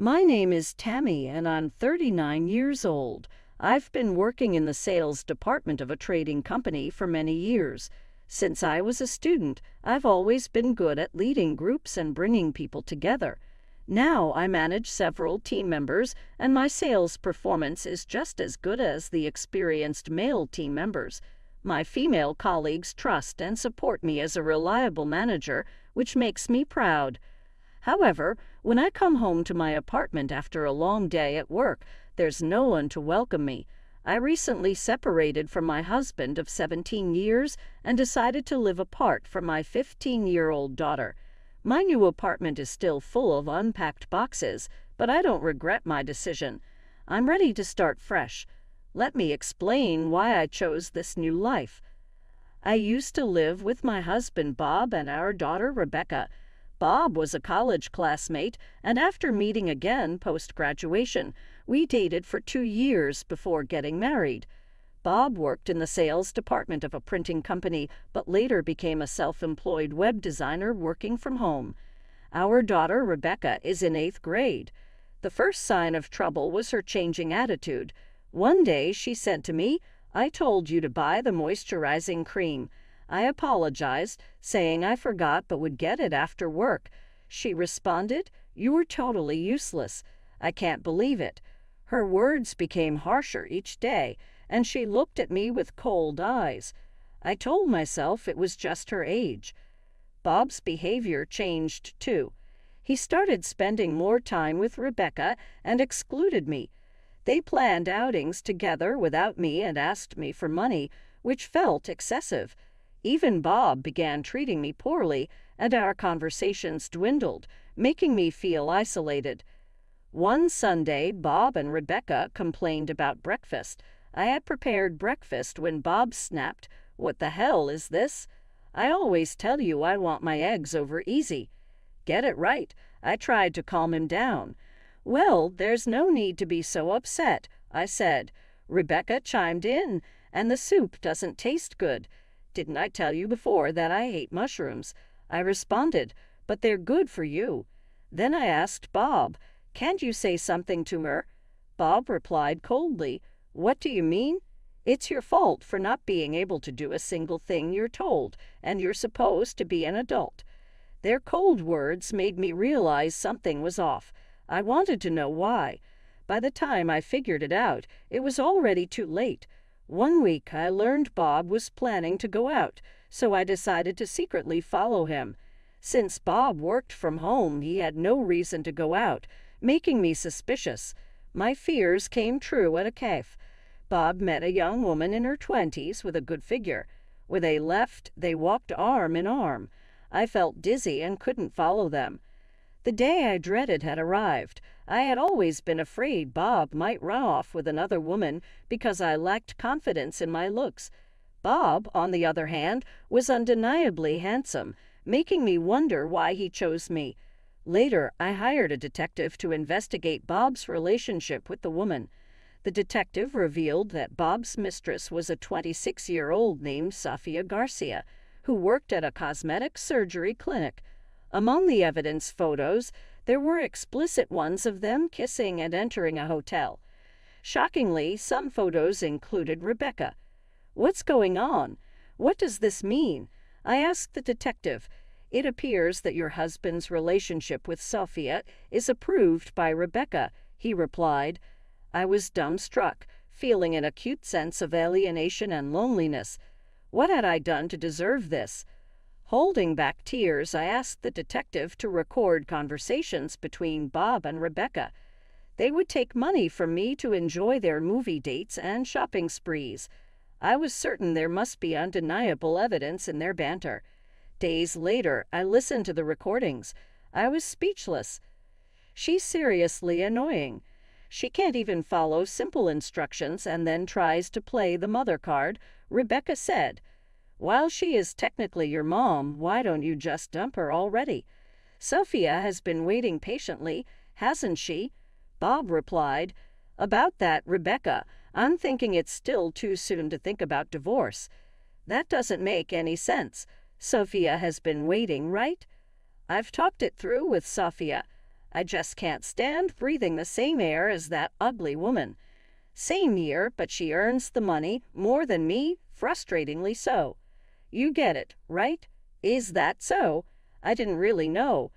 My name is Tammy and I'm 39 years old. I've been working in the sales department of a trading company for many years. Since I was a student, I've always been good at leading groups and bringing people together. Now I manage several team members, and my sales performance is just as good as the experienced male team members. My female colleagues trust and support me as a reliable manager, which makes me proud. However, when I come home to my apartment after a long day at work, there's no one to welcome me. I recently separated from my husband of 17 years and decided to live apart from my 15-year-old daughter. My new apartment is still full of unpacked boxes, but I don't regret my decision. I'm ready to start fresh. Let me explain why I chose this new life. I used to live with my husband Bob and our daughter Rebecca. Bob was a college classmate, and after meeting again post-graduation, we dated for 2 years before getting married. Bob worked in the sales department of a printing company, but later became a self-employed web designer working from home. Our daughter Rebecca is in 8th grade. The first sign of trouble was her changing attitude. One day she said to me, "I told you to buy the moisturizing cream." I apologized, saying I forgot but would get it after work. She responded, "You were totally useless. I can't believe it." Her words became harsher each day, and she looked at me with cold eyes. I told myself it was just her age. Bob's behavior changed too. He started spending more time with Rebecca and excluded me. They planned outings together without me and asked me for money, which felt excessive. Even Bob began treating me poorly, and our conversations dwindled, making me feel isolated. One Sunday, Bob and Rebecca complained about breakfast. I had prepared breakfast when Bob snapped, "What the hell is this? I always tell you I want my eggs over easy." "Get it right." I tried to calm him down. "Well, there's no need to be so upset," I said. Rebecca chimed in, "And the soup doesn't taste good." "Didn't I tell you before that I hate mushrooms?" I responded, "But they're good for you." Then I asked Bob, "Can't you say something to her?" Bob replied coldly, "What do you mean? It's your fault for not being able to do a single thing you're told, and you're supposed to be an adult." Their cold words made me realize something was off. I wanted to know why. By the time I figured it out, it was already too late. One week I learned Bob was planning to go out, so I decided to secretly follow him. Since Bob worked from home, he had no reason to go out, making me suspicious. My fears came true at a cafe. Bob met a young woman in her 20s with a good figure. When they left, they walked arm in arm. I felt dizzy and couldn't follow them. The day I dreaded had arrived. I had always been afraid Bob might run off with another woman because I lacked confidence in my looks. Bob, on the other hand, was undeniably handsome, making me wonder why he chose me. Later, I hired a detective to investigate Bob's relationship with the woman. The detective revealed that Bob's mistress was a 26-year-old named Sofia Garcia, who worked at a cosmetic surgery clinic. Among the evidence photos, there were explicit ones of them kissing and entering a hotel. Shockingly, some photos included Rebecca. "What's going on? What does this mean?" I asked the detective. "It appears that your husband's relationship with Sofia is approved by Rebecca," he replied. I was dumbstruck, feeling an acute sense of alienation and loneliness. What had I done to deserve this? Holding back tears, I asked the detective to record conversations between Bob and Rebecca. They would take money from me to enjoy their movie dates and shopping sprees. I was certain there must be undeniable evidence in their banter. Days later, I listened to the recordings. I was speechless. "She's seriously annoying. She can't even follow simple instructions and then tries to play the mother card," Rebecca said. "While she is technically your mom, why don't you just dump her already? Sofia has been waiting patiently, hasn't she?" Bob replied, "About that, Rebecca, I'm thinking it's still too soon to think about divorce. That doesn't make any sense. Sofia has been waiting, right?" "I've talked it through with Sofia. I just can't stand breathing the same air as that ugly woman. Same year, but she earns the money more than me, frustratingly so. You get it, right? Is that so? I didn't really know.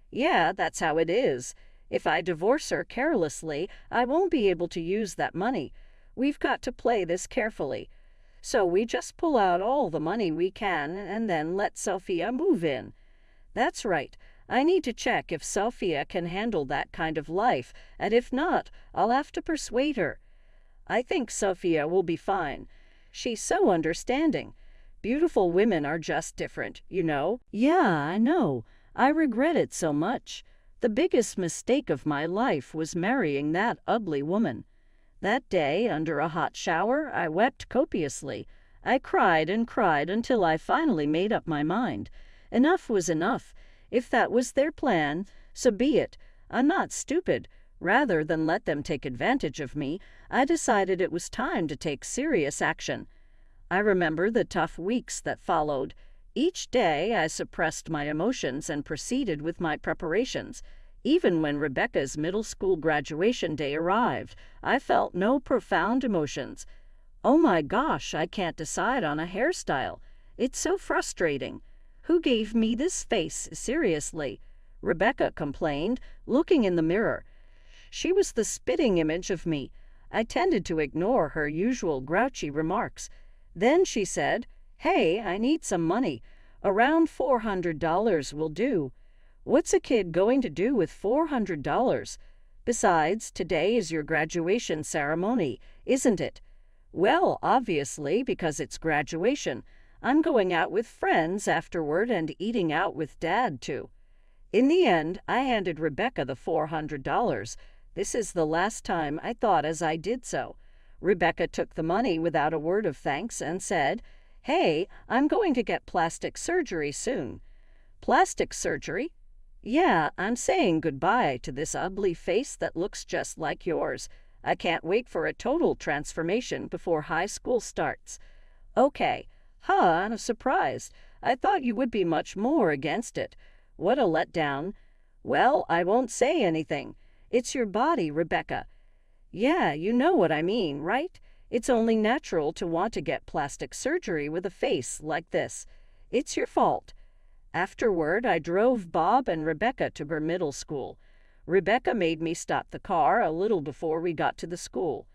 Yeah, that's how it is. If I divorce her carelessly, I won't be able to use that money. We've got to play this carefully. So we just pull out all the money we can and then let Sophia move in. That's right. I need to check if Sophia can handle that kind of life, and if not, I'll have to persuade her. I think Sophia will be fine. She's so understanding. Beautiful women are just different, you know. Yeah, I know. I regret it so much. The biggest mistake of my life was marrying that ugly woman. That day, under a hot shower, I wept copiously. I cried and cried until I finally made up my mind. Enough was enough. If that was their plan, so be it. I'm not stupid. Rather than let them take advantage of me, I decided it was time to take serious action. I remember the tough weeks that followed. Each day I suppressed my emotions and proceeded with my preparations. Even when Rebecca's middle school graduation day arrived, I felt no profound emotions. Oh my gosh, I can't decide on a hairstyle. It's so frustrating. Who gave me this face, seriously? Rebecca complained, looking in the mirror. She was the spitting image of me. I tended to ignore her usual grouchy remarks. Then she said, "Hey, I need some money. Around $400 will do." What's a kid going to do with $400? Besides, today is your graduation ceremony, isn't it? Well, obviously, because it's graduation. I'm going out with friends afterward and eating out with Dad, too. In the end, I handed Rebecca the $400. This is the last time I thought as I did so. Rebecca took the money without a word of thanks and said, "Hey, I'm going to get plastic surgery soon." Plastic surgery? Yeah, I'm saying goodbye to this ugly face that looks just like yours. I can't wait for a total transformation before high school starts. Okay. I'm surprised. I thought you would be much more against it. What a letdown. Well, I won't say anything. It's your body, Rebecca. Yeah, you know what I mean, right? It's only natural to want to get plastic surgery with a face like this. It's your fault. Afterward, I drove Bob and Rebecca to her middle school. Rebecca made me stop the car a little before we got to the school.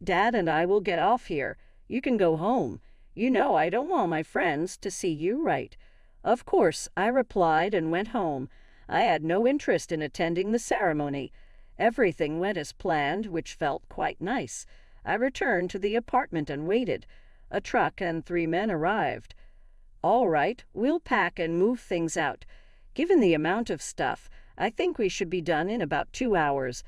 Dad and I will get off here. You can go home. You know I don't want my friends to see you, right? Of course, I replied and went home. I had no interest in attending the ceremony. Everything went as planned, which felt quite nice. I returned to the apartment and waited. A truck and 3 men arrived. All right, we'll pack and move things out. Given the amount of stuff, I think we should be done in about 2 hours.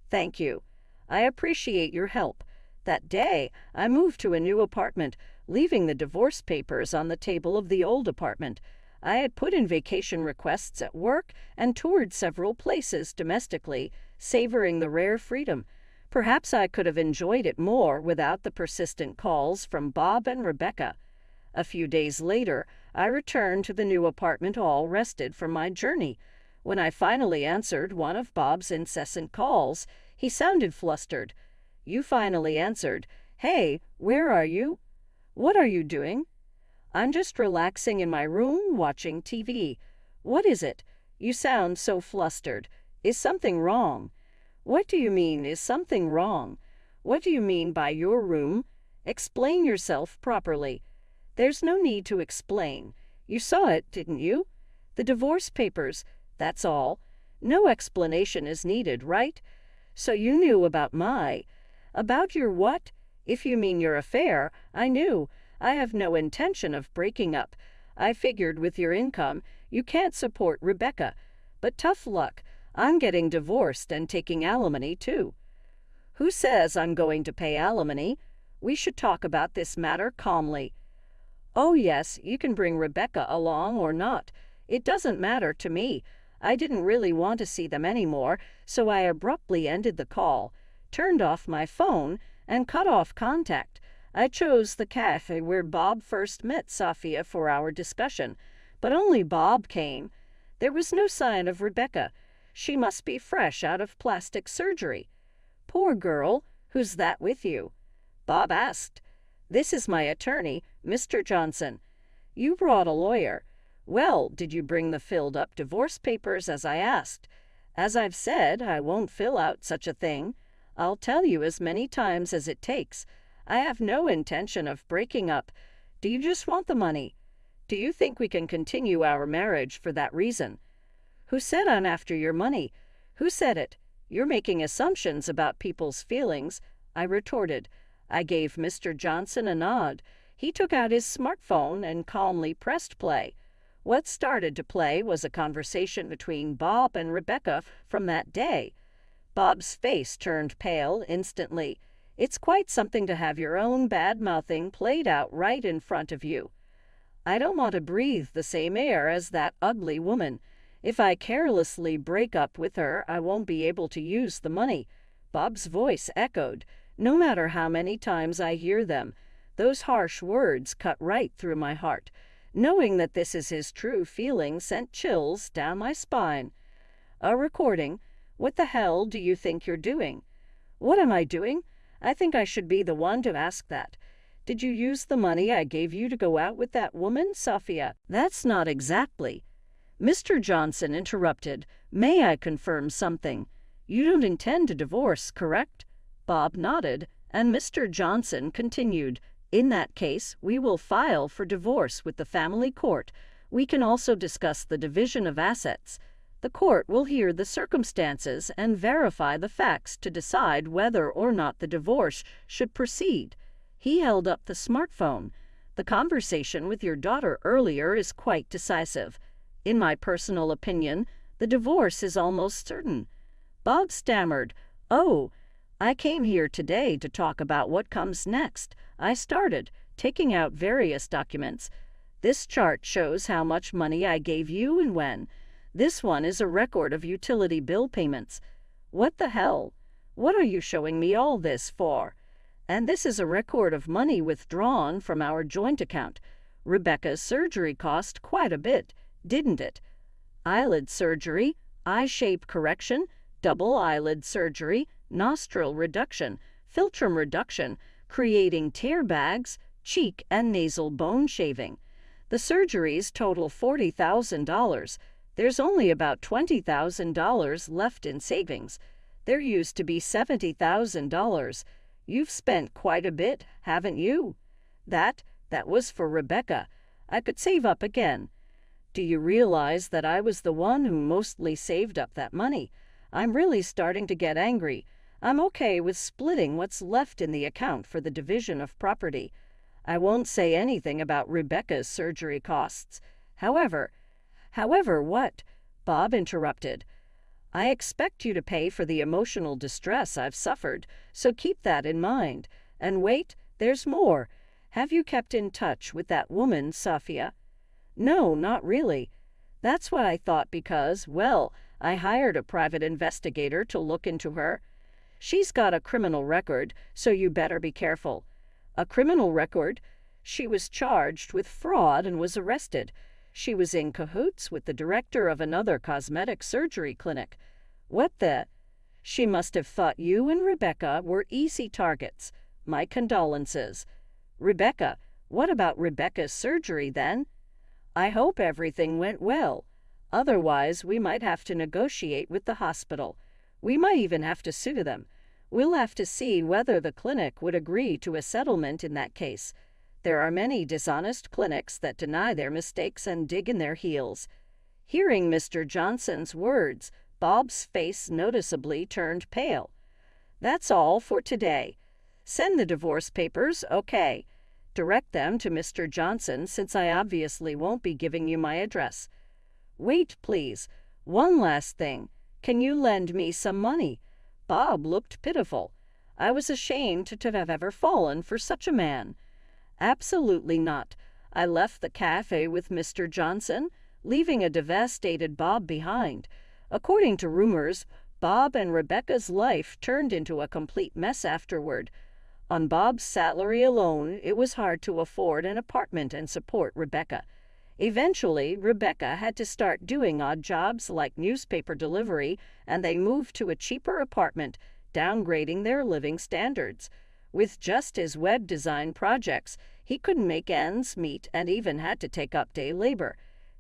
Thank you. I appreciate your help. That day, I moved to a new apartment, leaving the divorce papers on the table of the old apartment. I had put in vacation requests at work and toured several places domestically, savoring the rare freedom. Perhaps I could have enjoyed it more without the persistent calls from Bob and Rebecca. A few days later, I returned to the new apartment all rested from my journey. When I finally answered one of Bob's incessant calls, he sounded flustered. "You finally answered. Hey, where are you? What are you doing?" "I'm just relaxing in my room watching TV." "What is it? You sound so flustered. Is something wrong?" "What do you mean, is something wrong? What do you mean by your room? Explain yourself properly." "There's no need to explain. You saw it, didn't you? The divorce papers, that's all. No explanation is needed, right? So you knew about About your what? If you mean your affair, I knew. I have no intention of breaking up. I figured with your income, you can't support Rebecca. But tough luck. I'm getting divorced and taking alimony, too." "Who says I'm going to pay alimony? We should talk about this matter calmly." "Oh, yes, you can bring Rebecca along or not. It doesn't matter to me. I didn't really want to see them anymore, so I abruptly ended the call, turned off my phone, and cut off contact. I chose the cafe where Bob first met Sophia for our discussion, but only Bob came. There was no sign of Rebecca. She must be fresh out of plastic surgery." "Poor girl. Who's that with you?" Bob asked. "This is my attorney, Mr. Johnson." "You brought a lawyer. Well, did you bring the filled-up divorce papers as I asked?" "As I've said, I won't fill out such a thing. I'll tell you as many times as it takes. I have no intention of breaking up. Do you just want the money? Do you think we can continue our marriage for that reason?" "Who said I'm after your money? Who said it? You're making assumptions about people's feelings," I retorted. I gave Mr. Johnson a nod. He took out his smartphone and calmly pressed play. What started to play was a conversation between Bob and Rebecca from that day. Bob's face turned pale instantly. "It's quite something to have your own bad-mouthing played out right in front of you." "I don't want to breathe the same air as that ugly woman. If I carelessly break up with her, I won't be able to use the money." Bob's voice echoed. No matter how many times I hear them, those harsh words cut right through my heart. Knowing that this is his true feeling sent chills down my spine. "A recording? What the hell do you think you're doing?" "What am I doing? I think I should be the one to ask that. Did you use the money I gave you to go out with that woman, Sophia?" "That's not exactly." Mr. Johnson interrupted. "May I confirm something? You don't intend to divorce, correct?" Bob nodded, and Mr. Johnson continued. "In that case, we will file for divorce with the family court. We can also discuss the division of assets. The court will hear the circumstances and verify the facts to decide whether or not the divorce should proceed." He held up the smartphone. "The conversation with your daughter earlier is quite decisive. In my personal opinion, the divorce is almost certain." Bob stammered. "Oh, I came here today to talk about what comes next." I started, taking out various documents. "This chart shows how much money I gave you and when. This one is a record of utility bill payments." "What the hell? What are you showing me all this for?" "And this is a record of money withdrawn from our joint account. Rebecca's surgery cost quite a bit, didn't it?" "Eyelid surgery, eye shape correction, double eyelid surgery, nostril reduction, philtrum reduction, creating tear bags, cheek and nasal bone shaving. The surgeries total $40,000. There's only about $20,000 left in savings. There used to be $70,000. You've spent quite a bit, haven't you?" That was for Rebecca. I could save up again. "Do you realize that I was the one who mostly saved up that money? I'm really starting to get angry. I'm okay with splitting what's left in the account for the division of property. I won't say anything about Rebecca's surgery costs. However, what?" Bob interrupted. "I expect you to pay for the emotional distress I've suffered, so keep that in mind. And wait, there's more. Have you kept in touch with that woman, Sophia?" "No, not really." "That's what I thought because, well, I hired a private investigator to look into her. She's got a criminal record, so you better be careful." "A criminal record?" "She was charged with fraud and was arrested. She was in cahoots with the director of another cosmetic surgery clinic." "What the?" "She must have thought you and Rebecca were easy targets. My condolences." "Rebecca? What about Rebecca's surgery, then?" "I hope everything went well. Otherwise, we might have to negotiate with the hospital. We might even have to sue them. We'll have to see whether the clinic would agree to a settlement in that case. There are many dishonest clinics that deny their mistakes and dig in their heels." Hearing Mr. Johnson's words, Bob's face noticeably turned pale. "That's all for today. Send the divorce papers, okay. Direct them to Mr. Johnson since I obviously won't be giving you my address. Wait, please. One last thing. Can you lend me some money?" Bob looked pitiful. I was ashamed to have ever fallen for such a man. "Absolutely not." I left the cafe with Mr. Johnson, leaving a devastated Bob behind. According to rumors, Bob and Rebecca's life turned into a complete mess afterward. On Bob's salary alone, it was hard to afford an apartment and support Rebecca. Eventually, Rebecca had to start doing odd jobs like newspaper delivery, and they moved to a cheaper apartment, downgrading their living standards. With just his web design projects, he couldn't make ends meet and even had to take up day labor.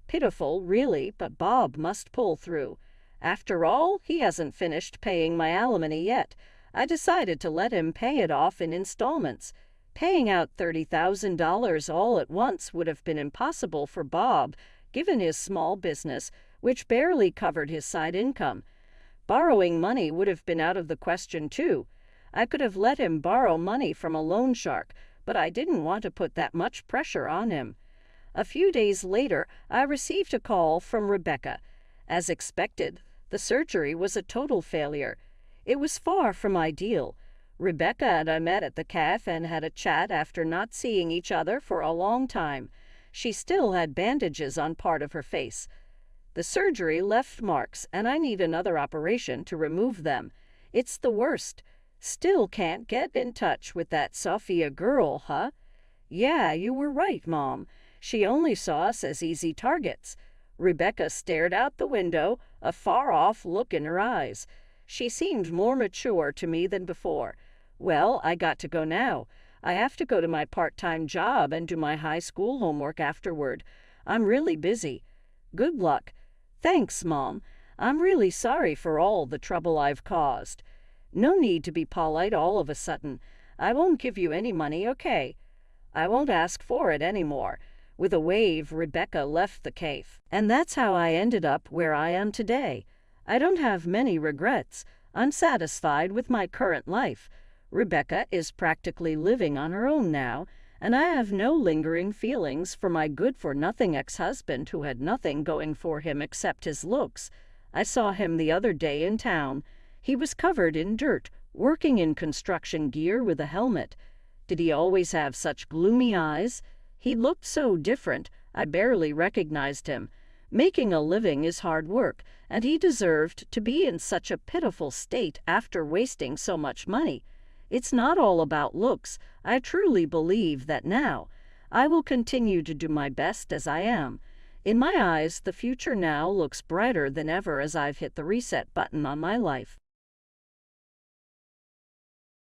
Pitiful, really, but Bob must pull through. After all, he hasn't finished paying my alimony yet. I decided to let him pay it off in installments. Paying out $30,000 all at once would have been impossible for Bob, given his small business, which barely covered his side income. Borrowing money would have been out of the question, too. I could have let him borrow money from a loan shark, but I didn't want to put that much pressure on him. A few days later, I received a call from Rebecca. As expected, the surgery was a total failure. It was far from ideal. Rebecca and I met at the cafe and had a chat after not seeing each other for a long time. She still had bandages on part of her face. The surgery left marks, and I need another operation to remove them. It's the worst. Still can't get in touch with that Sophia girl, huh? Yeah, you were right, Mom. She only saw us as easy targets. Rebecca stared out the window, a far-off look in her eyes. She seemed more mature to me than before. Well, I got to go now. I have to go to my part-time job and do my high school homework afterward. I'm really busy. Good luck. Thanks, Mom. I'm really sorry for all the trouble I've caused. No need to be polite all of a sudden. I won't give you any money, okay? I won't ask for it anymore. With a wave, Rebecca left the cafe. And that's how I ended up where I am today. I don't have many regrets. I'm satisfied with my current life. Rebecca is practically living on her own now, and I have no lingering feelings for my good-for-nothing ex-husband who had nothing going for him except his looks. I saw him the other day in town. He was covered in dirt, working in construction gear with a helmet. Did he always have such gloomy eyes? He looked so different, I barely recognized him. Making a living is hard work, and he deserved to be in such a pitiful state after wasting so much money. It's not all about looks. I truly believe that now. I will continue to do my best as I am. In my eyes, the future now looks brighter than ever as I've hit the reset button on my life.